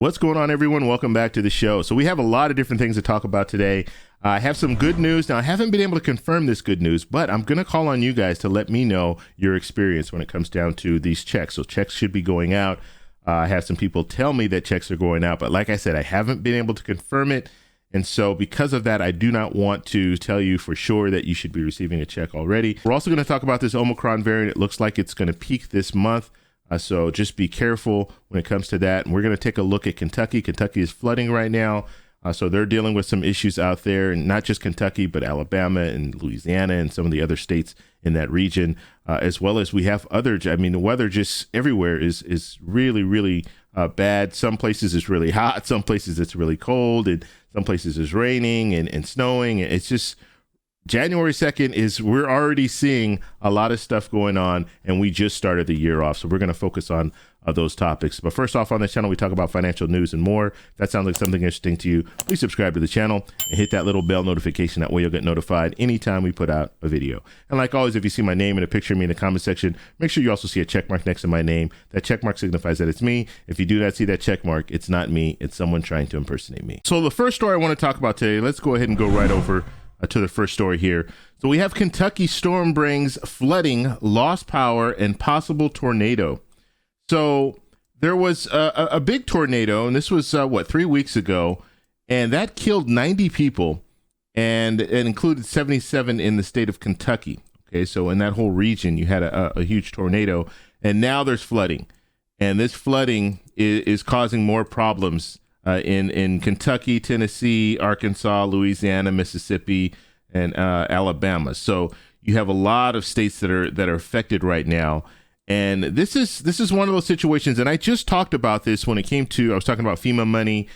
What's going on, everyone? Welcome back to the show. So we have a lot of different things to talk about today. I have some good news. Now, I haven't been able to confirm this good news, but I'm going to call on you guys to let me know your experience when it comes down to these checks. So checks should be going out. I have some people tell me that checks are going out, but like I said, I haven't been able to confirm it. And so because of that, I do not want to tell you for sure that you should be receiving a check already. We're also going to talk about this Omicron variant. It looks like it's going to peak this month. So just be careful when it comes to that. And we're going to take a look at Kentucky. Kentucky is flooding right now. So they're dealing with some issues out there, and not just Kentucky, but Alabama and Louisiana and some of the other states in that region, as well as we have other. I mean, the weather just everywhere is really, really bad. Some places it's really hot. Some places it's really cold. And some places it's raining and snowing. It's just January 2nd we're already seeing a lot of stuff going on, and we just started the year off. So we're going to focus on those topics. But first off, on this channel, we talk about financial news and more. If that sounds like something interesting to you, please subscribe to the channel and hit that little bell notification. That way you'll get notified anytime we put out a video. And like always, if you see my name and a picture of me in the comment section, make sure you also see a check mark next to my name. That check mark signifies that it's me. If you do not see that check mark, it's not me. It's someone trying to impersonate me. So the first story I want to talk about today, let's go ahead and go right over to the first story here. So we have Kentucky storm brings flooding, lost power, and possible tornado. So there was a big tornado, and this was 3 weeks ago, and that killed 90 people, and it included 77 in the state of Kentucky. Okay, so in that whole region, you had a huge tornado, and now there's flooding, and this flooding is causing more problems in Kentucky, Tennessee, Arkansas, Louisiana, Mississippi, and Alabama. So you have a lot of states that are affected right now. And this is one of those situations. And I just talked about this when it came to, I was talking about FEMA money,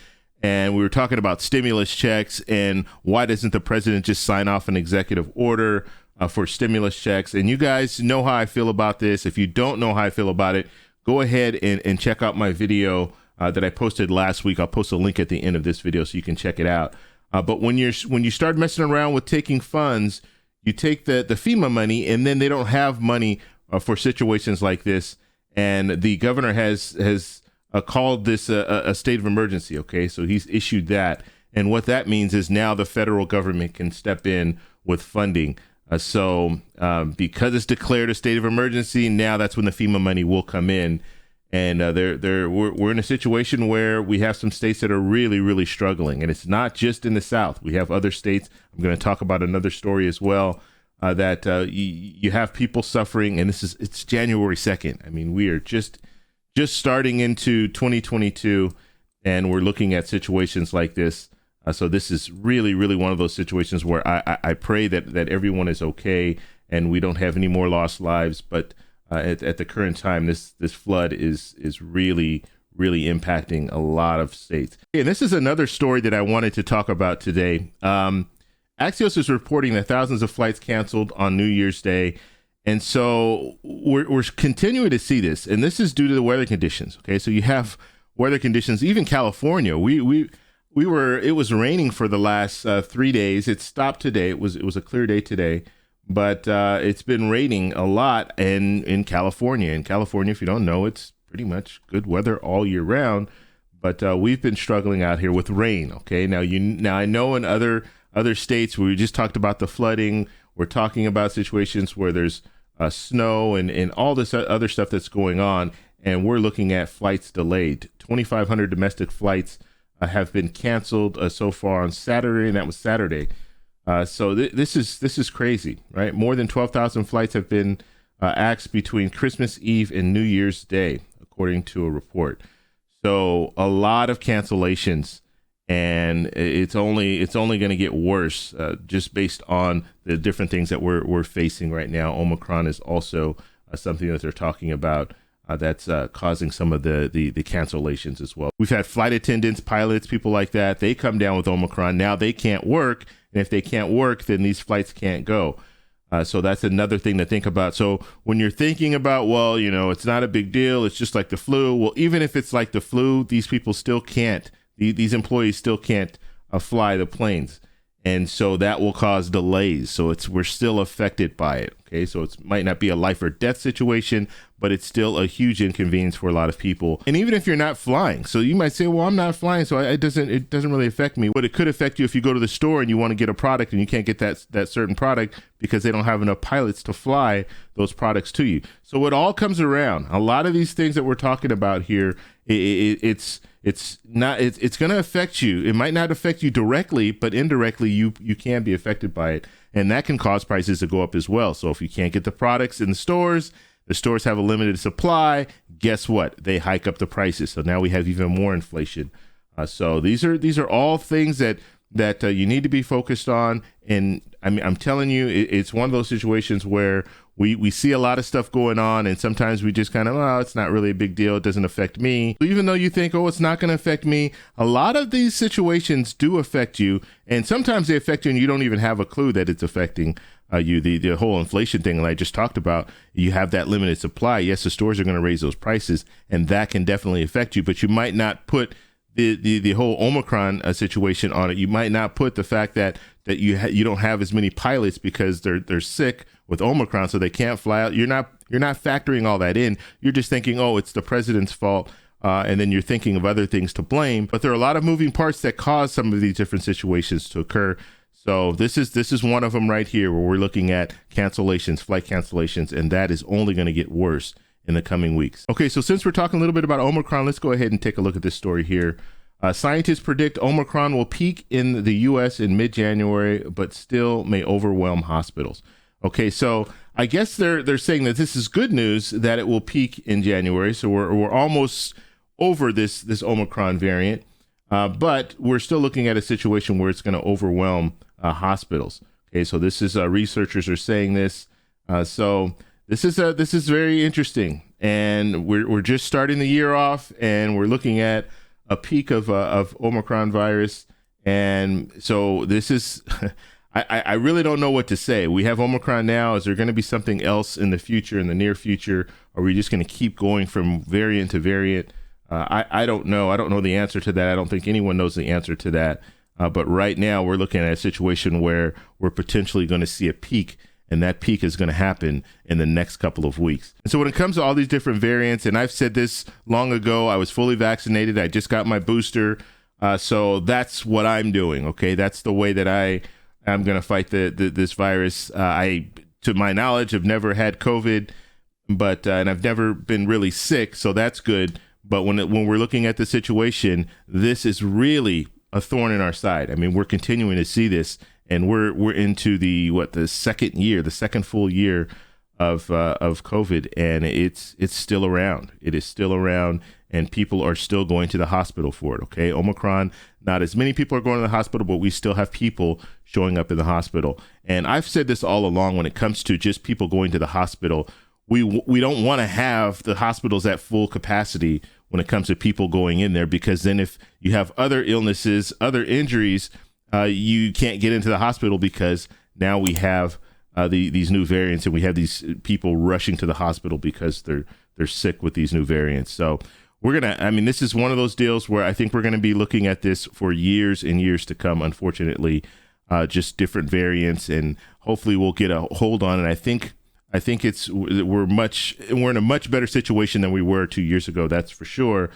and we were talking about stimulus checks and why doesn't the president just sign off an executive order for stimulus checks? And you guys know how I feel about this. If you don't know how I feel about it, go ahead and check out my video that I posted last week. I'll post a link at the end of this video so you can check it out. But when you start messing around with taking funds, you take the FEMA money, and then they don't have money for situations like this. And the governor has called this a state of emergency. Okay, so he's issued that. And what that means is now the federal government can step in with funding. So because it's declared a state of emergency, now that's when the FEMA money will come in. And we're in a situation where we have some states that are really, really struggling. And it's not just in the South. We have other states. I'm going to talk about another story as well, that you have people suffering. And it's January 2nd. I mean, we are just starting into 2022, and we're looking at situations like this. So this is really, really one of those situations where I pray that everyone is okay and we don't have any more lost lives. But at the current time, this flood is really, really impacting a lot of states. And this is another story that I wanted to talk about today. Axios is reporting that thousands of flights canceled on New Year's Day. And so we're continuing to see this. And this is due to the weather conditions. Okay, so you have weather conditions, even California. It was raining for the last 3 days. It stopped today. It was a clear day today. But it's been raining a lot in California. In California, if you don't know, it's pretty much good weather all year round. But we've been struggling out here with rain. Okay, now I know in other states where we just talked about the flooding, we're talking about situations where there's snow and all this other stuff that's going on, and we're looking at flights delayed. 2,500 domestic flights have been canceled so far on Saturday, and that was Saturday. So this is crazy, right? More than 12,000 flights have been axed between Christmas Eve and New Year's Day, according to a report. So a lot of cancellations, and it's only going to get worse just based on the different things that we're facing right now. Omicron is also something that they're talking about that's causing some of the cancellations as well. We've had flight attendants, pilots, people like that. They come down with Omicron. Now they can't work. And if they can't work, then these flights can't go. So that's another thing to think about. So when you're thinking about, well, it's not a big deal, it's just like the flu. Well, even if it's like the flu, these people still can't. These employees still can't fly the planes. And so that will cause delays. So we're still affected by it. Okay, so it might not be a life or death situation, but it's still a huge inconvenience for a lot of people. And even if you're not flying, so you might say, well, I'm not flying, so it doesn't really affect me. But it could affect you if you go to the store and you want to get a product and you can't get that certain product because they don't have enough pilots to fly those products to you. So it all comes around. A lot of these things that we're talking about here, it's going to affect you. It might not affect you directly, but indirectly you can be affected by it. And that can cause prices to go up as well. So if you can't get the products in the stores have a limited supply, guess what? They hike up the prices. So now we have even more inflation. So these are all things that you need to be focused on. And I mean, I'm telling you, it's one of those situations where we see a lot of stuff going on, and sometimes we just kind of, well, it's not really a big deal. It doesn't affect me. Even though you think, oh, it's not going to affect me, a lot of these situations do affect you. And sometimes they affect you and you don't even have a clue that it's affecting you. The whole inflation thing that I just talked about, you have that limited supply. Yes, the stores are going to raise those prices, and that can definitely affect you, but you might not put the whole Omicron situation on it. You might not put the fact that you don't have as many pilots because they're sick with Omicron, so they can't fly out. You're not factoring all that in. You're just thinking, oh, it's the president's fault, and then you're thinking of other things to blame. But there are a lot of moving parts that cause some of these different situations to occur. So this is one of them right here, where we're looking at cancellations, flight cancellations, and that is only going to get worse in the coming weeks. Okay, so since we're talking a little bit about Omicron, let's go ahead and take a look at this story here. Scientists predict Omicron will peak in the U.S. in mid-January, but still may overwhelm hospitals. Okay, so I guess they're saying that this is good news that it will peak in January. So we're almost over this Omicron variant, but we're still looking at a situation where it's going to overwhelm hospitals. Okay, so this is researchers are saying this. So this is very interesting, and we're just starting the year off, and we're looking at a peak of Omicron virus, and so this is. I really don't know what to say. We have Omicron now. Is there going to be something else in the future, in the near future? Are we just going to keep going from variant to variant? I don't know. I don't know the answer to that. I don't think anyone knows the answer to that. But right now, we're looking at a situation where we're potentially going to see a peak, and that peak is going to happen in the next couple of weeks. And so when it comes to all these different variants, and I've said this long ago, I was fully vaccinated. I just got my booster. So that's what I'm doing. Okay, that's the way that I'm going to fight this virus. I, to my knowledge, have never had COVID, but and I've never been really sick, so that's good. But when we're looking at the situation, this is really a thorn in our side. I mean, we're continuing to see this, and we're into the second full year of COVID, and it's still around. It is still around, and people are still going to the hospital for it. Okay, Omicron, not as many people are going to the hospital, but we still have people showing up in the hospital. And I've said this all along, when it comes to just people going to the hospital, we don't want to have the hospitals at full capacity when it comes to people going in there, because then if you have other illnesses, other injuries, you can't get into the hospital, because now we have these new variants, and we have these people rushing to the hospital because they're sick with these new variants. So this is one of those deals where I think we're going to be looking at this for years and years to come, unfortunately, just different variants, and hopefully we'll get a hold on it. I think we're in a much better situation than we were 2 years ago. That's for sure.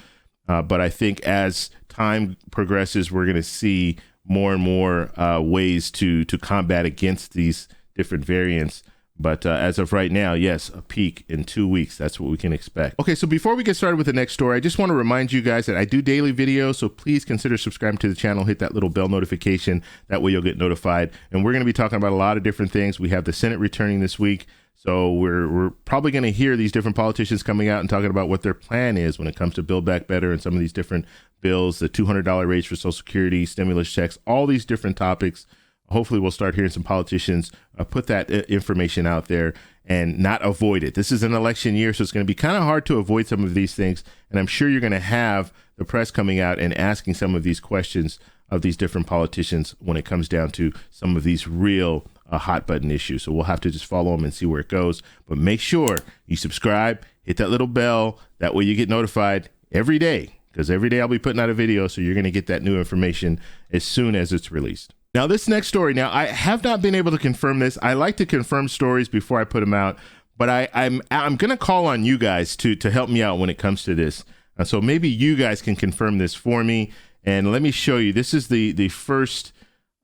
But I think as time progresses, we're going to see more and more ways to combat against these different variants. But as of right now, yes, a peak in 2 weeks. That's what we can expect. Okay, so before we get started with the next story, I just want to remind you guys that I do daily videos, so please consider subscribing to the channel. Hit that little bell notification. That way you'll get notified. And we're going to be talking about a lot of different things. We have the Senate returning this week, so we're probably going to hear these different politicians coming out and talking about what their plan is when it comes to Build Back Better and some of these different bills, the $200 raise for Social Security, stimulus checks, all these different topics. Hopefully we'll start hearing some politicians put that information out there and not avoid it. This is an election year, so it's going to be kind of hard to avoid some of these things. And I'm sure you're going to have the press coming out and asking some of these questions of these different politicians when it comes down to some of these real hot button issues. So we'll have to just follow them and see where it goes. But make sure you subscribe, hit that little bell. That way you get notified every day, because every day I'll be putting out a video. So you're going to get that new information as soon as it's released. Now, this next story, now I have not been able to confirm this. I like to confirm stories before I put them out, but I'm going to call on you guys to help me out when it comes to this. So maybe you guys can confirm this for me. And let me show you. This is the first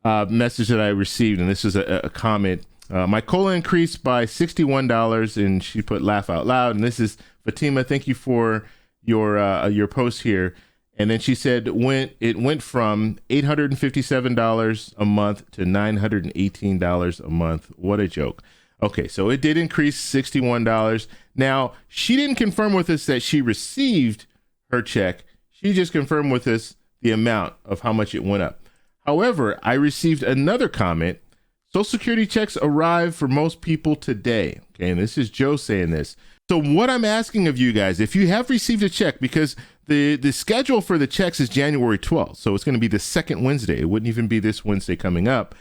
message that I received, and this is a comment. My cola increased by $61, and she put laugh out loud. And this is Fatima. Thank you for your post here. And then she said it went from $857 a month to $918 a month. What a joke. Okay, so it did increase $61. Now, she didn't confirm with us that she received her check. She just confirmed with us the amount of how much it went up. However, I received another comment. Social Security checks arrive for most people today. Okay, and this is Joe saying this. So what I'm asking of you guys, if you have received a check, because the schedule for the checks is January 12th, so it's going to be the second Wednesday. It wouldn't even be this Wednesday coming up.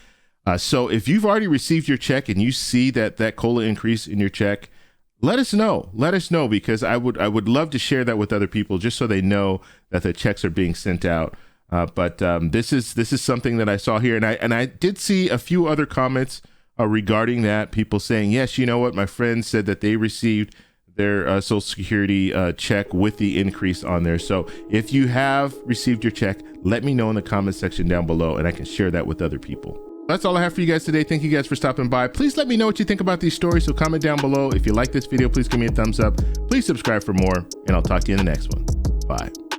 So if you've already received your check and you see that COLA increase in your check, let us know. Let us know, because I would love to share that with other people, just so they know that the checks are being sent out. But this is something that I saw here, and I did see a few other comments regarding that. People saying, yes, you know what, my friend said that they received their Social Security check with the increase on there. So if you have received your check, let me know in the comment section down below, and I can share that with other people. That's all I have for you guys today. Thank you guys for stopping by. Please let me know what you think about these stories. So comment down below. If you like this video, please give me a thumbs up. Please subscribe for more, and I'll talk to you in the next one. Bye.